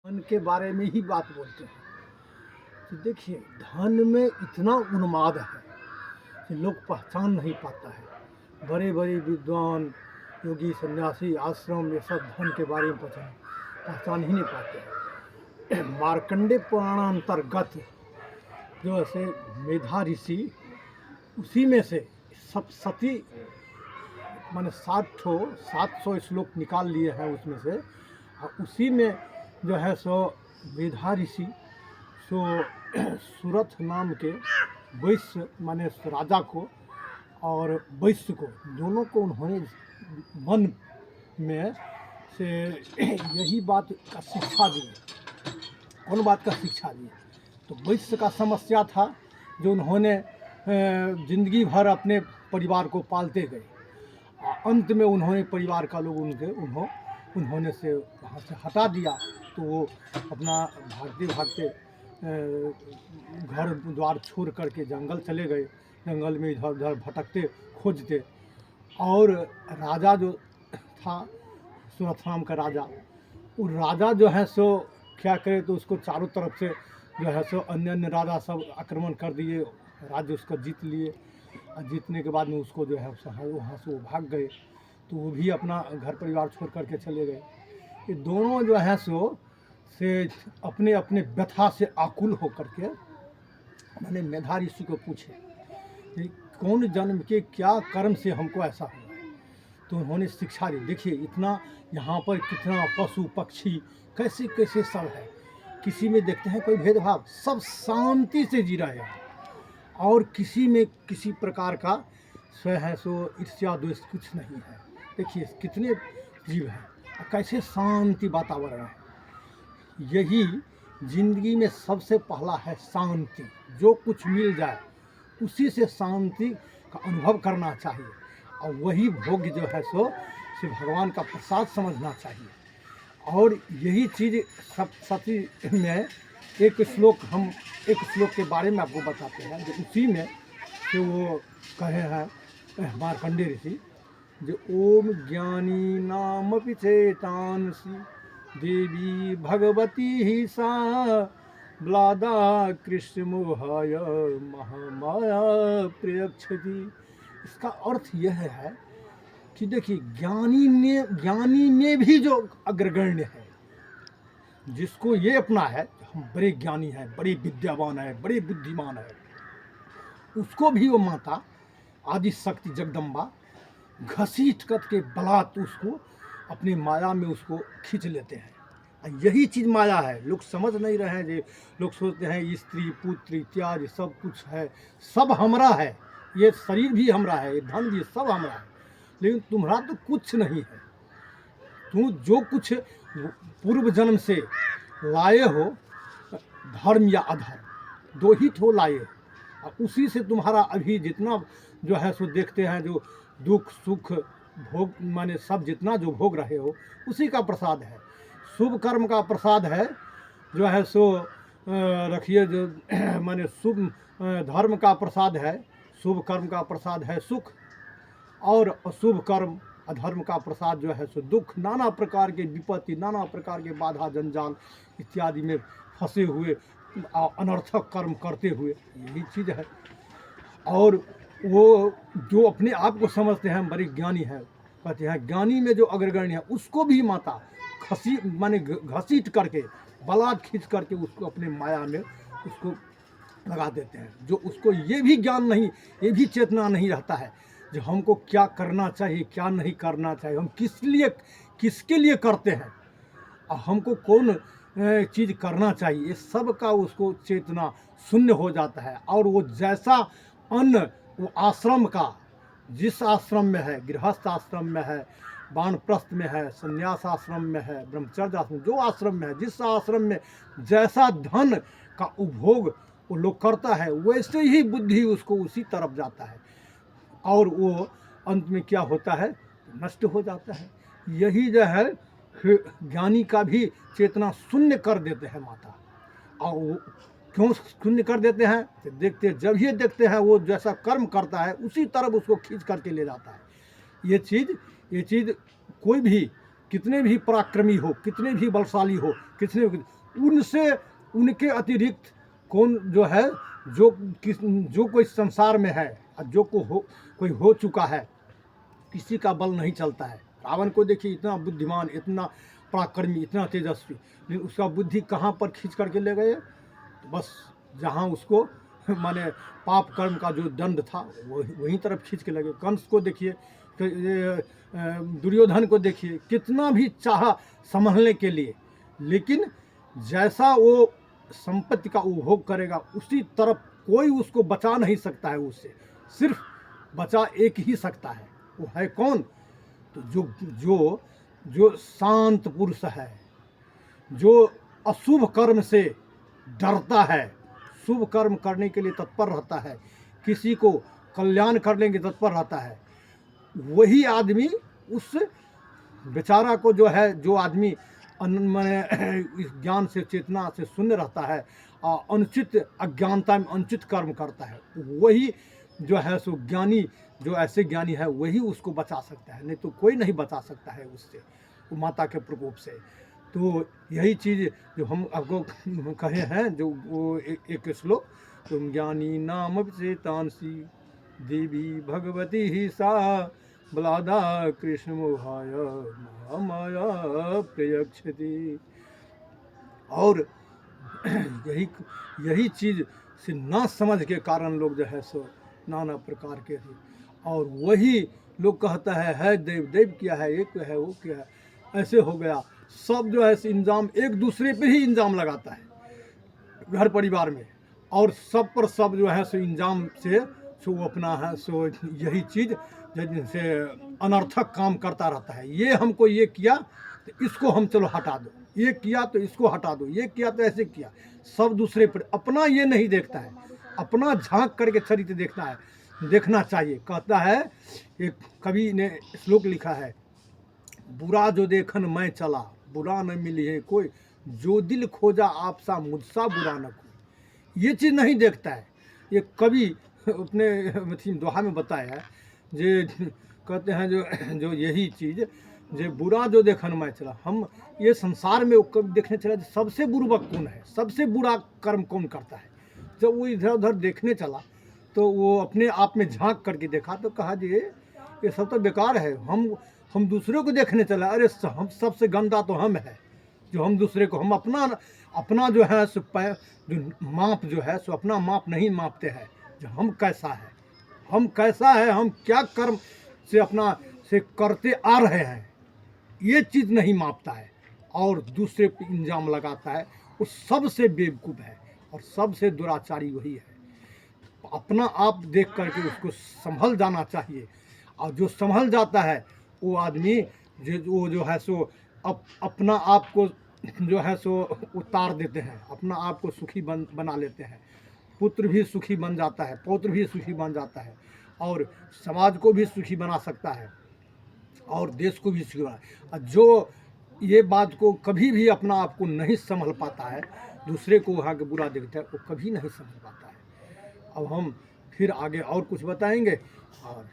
धन के बारे में ही बात बोलते हैं। तो देखिए, धन में इतना उन्माद है कि लोग पहचान नहीं पाता है। बड़े बड़े विद्वान, योगी, सन्यासी, आश्रम, ये सब धन के बारे में पहचान ही नहीं पाते हैं। मार्कंडे पुराणांतर्गत जो ऐसे मेधा ऋषि, उसी में से सप्तशती माने 700 श्लोक निकाल लिए हैं उसमें से। और उसी में जो है सो मेधा ऋषि सो सूरथ नाम के वैश्य माने राजा को और वैश्य को, दोनों को उन्होंने मन में से यही बात का शिक्षा दी। कौन बात का शिक्षा दी? तो वैश्य का समस्या था जो उन्होंने ज़िंदगी भर अपने परिवार को पालते गए। अंत में उन्होंने परिवार का लोग उन्होंने से वहाँ से हटा दिया। तो वो अपना भागते भागते घर द्वार छोड़ करके जंगल चले गए। जंगल में इधर उधर भटकते खोजते, और राजा जो था सुरथराम का राजा, वो राजा जो है सो क्या करे, तो उसको चारों तरफ से जो है सो अन्य राजा सब आक्रमण कर दिए, राज्य उसका जीत लिए। और जीतने के बाद में उसको जो है वहाँ से वो भाग गए। तो वो भी अपना घर परिवार छोड़ करके चले गए। ये दोनों जो है सो से अपने अपने व्यथा से आकुल होकर के मैंने मेधा ऋषि को पूछे कि कौन जन्म के क्या कर्म से हमको ऐसा हुआ है। तो उन्होंने शिक्षा दी। देखिए, इतना यहाँ पर कितना पशु पक्षी कैसे कैसे सब है, किसी में देखते हैं कोई भेदभाव, सब शांति से जी रहे हैं, और किसी में किसी प्रकार का स्वयं है सो ईर्ष्या द्वेष कुछ नहीं है। देखिए कितने जीव हैं, कैसे शांति वातावरण है। यही जिंदगी में सबसे पहला है शांति। जो कुछ मिल जाए उसी से शांति का अनुभव करना चाहिए, और वही भोग्य जो है सो भगवान का प्रसाद समझना चाहिए। और यही चीज़ सप्तशती में एक श्लोक के बारे में आपको बताते हैं, जो उसी में जो वो कहे हैं मार्कंडे ऋषि, जो ओम ज्ञानी नाम चेतांसी देवी भगवती ही सा ब्लादा कृष्ण मोहाय महामाया प्रयक्षति। इसका अर्थ यह है कि देखिए, ज्ञानी में भी जो अग्रगण्य है, जिसको ये अपना है हम बड़े ज्ञानी हैं, बड़े विद्यावान हैं, बड़े बुद्धिमान हैं, उसको भी वो माता आदि शक्ति जगदम्बा घसीट कर के बलात् उसको अपनी माया में उसको खींच लेते हैं। और यही चीज़ माया है। लोग समझ नहीं रहे हैं। जो लोग सोचते हैं स्त्री पुत्र इत्यादि सब कुछ है, सब हमरा है, ये शरीर भी हमरा है, ये धन भी सब हमरा है, लेकिन तुम्हारा तो कुछ नहीं है। तुम जो कुछ पूर्व जन्म से लाए हो, धर्म या अधर्म दो ही ठो लाए हो, और उसी से तुम्हारा अभी जितना जो है सो देखते हैं, जो दुख सुख भोग माने सब जितना जो भोग रहे हो, उसी का प्रसाद है। शुभ कर्म का प्रसाद है जो है सो रखिए, जो माने शुभ धर्म का प्रसाद है, शुभ कर्म का प्रसाद है सुख, और अशुभ कर्म अधर्म का प्रसाद जो है सो दुख। नाना प्रकार के विपत्ति, नाना प्रकार के बाधा जंजाल इत्यादि में फंसे हुए, अनर्थक कर्म करते हुए, यही चीज़ है। और वो जो अपने आप को समझते हैं बड़े ज्ञानी हैं, कहते हैं ज्ञानी में जो अग्रगण्य है, उसको भी माता घसीट करके बलात् खींच करके उसको अपने माया में उसको लगा देते हैं। जो उसको ये भी ज्ञान नहीं, ये भी चेतना नहीं रहता है जो हमको क्या करना चाहिए, क्या नहीं करना चाहिए, हम किसके लिए करते हैं, और हमको कौन चीज़ करना चाहिए, ये सब का उसको चेतना शून्य हो जाता है। और वो जैसा अन्न वो आश्रम का, जिस आश्रम में है, गृहस्थ आश्रम में है, वानप्रस्थ में है, संन्यास आश्रम में है, ब्रह्मचर्य आश्रम, जो आश्रम में है, जिस आश्रम में जैसा धन का उपभोग वो लोग करता है, वैसे ही बुद्धि उसको उसी तरफ जाता है, और वो अंत में क्या होता है, नष्ट हो जाता है। यही जो है ज्ञानी का भी चेतना शून्य कर देते हैं माता। और वो क्यों शून्य कर देते हैं? तो जब ये देखते हैं वो जैसा कर्म करता है उसी तरफ उसको खींच करके ले जाता है। ये चीज़ कोई भी कितने भी पराक्रमी हो, कितने भी बलशाली हो, कितने उनसे उनके अतिरिक्त कौन जो है, जो कोई संसार में है और जो कोई हो चुका है, किसी का बल नहीं चलता है। रावण को देखिए, इतना बुद्धिमान, इतना पराक्रमी, इतना तेजस्वी, लेकिन उसका बुद्धि कहाँ पर खींच करके ले गए? तो बस जहाँ उसको माने पाप कर्म का जो दंड था वहीं तरफ खींच के लगे। कंस को देखिए, दुर्योधन को देखिए, कितना भी चाहा संभलने के लिए, लेकिन जैसा वो संपत्ति का उपभोग करेगा उसी तरफ कोई उसको बचा नहीं सकता है। उससे सिर्फ बचा एक ही सकता है, वो है कौन? तो जो शांत पुरुष है, जो अशुभ कर्म से डरता है, शुभ कर्म करने के लिए तत्पर रहता है, किसी को कल्याण करने के तत्पर रहता है, वही आदमी उस बेचारा को जो है, जो आदमी इस ज्ञान से, चेतना से शून्य रहता है, अनुचित अज्ञानता में अनुचित कर्म करता है, वही जो है सो ज्ञानी, जो ऐसे ज्ञानी है वही उसको बचा सकता है, नहीं तो कोई नहीं बचा सकता है उससे, वो माता के प्रकोप से। तो यही चीज़ जो हम आपको कहे हैं, जो वो एक श्लोक, तुम ज्ञानी नाम चेतांसी देवी भगवती ही सा बलादा कृष्ण मोहाय महामाया प्रयक्षति। और यही चीज़ से ना समझ के कारण लोग जो है सो नाना प्रकार के, और वही लोग कहता है देव, देव क्या है, ये क्या है, वो क्या है, ऐसे हो गया। सब जो है इंजाम एक दूसरे पे ही इंजाम लगाता है घर परिवार में, और सब पर सब जो है सो इंजाम से सो अपना है सो यही चीज़ जैसे अनर्थक काम करता रहता है। ये हमको ये किया तो इसको हम चलो हटा दो, ये किया तो इसको हटा दो, ये किया तो ऐसे किया, सब दूसरे पर, अपना ये नहीं देखता है, अपना झांक करके चरित्र देखना चाहिए। कहता है, एक कवि ने श्लोक लिखा है, बुरा जो देखन मैं चला बुरा न मिली है कोई, जो दिल खोजा आपसा मुझसा बुरा न कोई। ये चीज़ नहीं देखता है। ये कवि अपने दोहा में बताया है, जे कहते हैं जो यही चीज़, जो बुरा जो देखन मैं चला, हम ये संसार में कभी देखने चला सबसे बुर्बक कौन है, सबसे बुरा कर्म कौन करता है। जब वो इधर उधर देखने चला तो वो अपने आप में झांक करके देखा तो कहा जी ये सब तो बेकार है। हम दूसरे को देखने चला, अरे हम सबसे गंदा तो हम है, जो हम दूसरे को, हम अपना जो है सो जो माप जो है सो अपना माप नहीं मापते हैं, जो हम कैसा है, हम क्या कर्म से अपना से करते आ रहे हैं, ये चीज़ नहीं मापता है और दूसरे पे इंजाम लगाता है। वो सबसे बेवकूफ़ है और सबसे दुराचारी वही है। अपना आप देख करके उसको संभल जाना चाहिए, और जो संभल जाता है वो आदमी वो जो है सो अपना आप को जो है सो उतार देते हैं, अपना आप को सुखी बना लेते हैं। पुत्र भी सुखी बन जाता है, पौत्र भी सुखी बन जाता है, और समाज को भी सुखी बना सकता है और देश को भी सुखी बना। जो ये बात को कभी भी अपना आप को नहीं संभल पाता है, दूसरे को वहाँ के बुरा देखता है, वो कभी नहीं संभल पाता है। अब हम फिर आगे और कुछ बताएंगे और